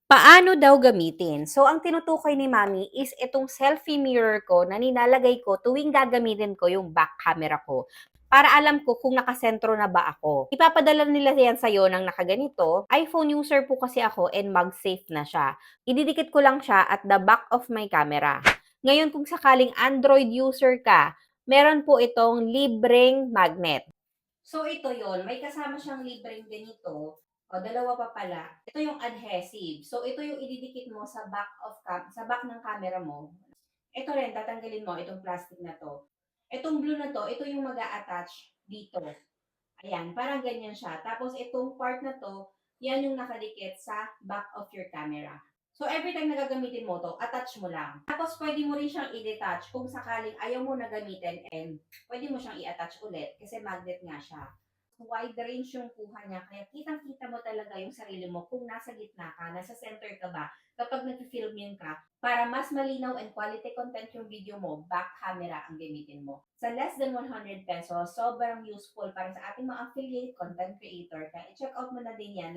Paano daw gamitin? So, ang tinutukoy ni mami is itong selfie mirror ko na nilalagay ko tuwing gagamitin ko yung back camera ko. Para alam ko kung nakasentro na ba ako. Ipapadala nila yan sa'yo ng nakaganito. iPhone user po kasi ako and mag-safe na siya. Ididikit ko lang siya at the back of my camera. Ngayon, kung sakaling Android user ka, meron po itong libreng magnet. So, ito yon. May kasama siyang libreng ganito. O, dalawa pa pala. Ito yung adhesive. So, ito yung ididikit mo sa sa back ng camera mo. Ito rin, tatanggalin mo itong plastic na to. Itong blue na to, ito yung mag attach dito. Ayan, parang ganyan siya. Tapos, itong part na to, yan yung nakadikit sa back of your camera. So, every time na gagamitin mo to, attach mo lang. Tapos, pwede mo rin siyang i-detach kung sakaling ayaw mo na gamitin and pwede mo siyang i-attach ulit kasi magnet nga siya. Wide range yung kuha niya. Kaya kitang-kita mo talaga yung sarili mo kung nasa gitna ka, nasa center ka ba, kapag nag-film yun ka, para mas malinaw and quality content yung video mo, back camera ang gamitin mo. Sa less than 100 pesos, sobrang useful para sa ating mga affiliate content creator. Kaya i-check out mo na din yan.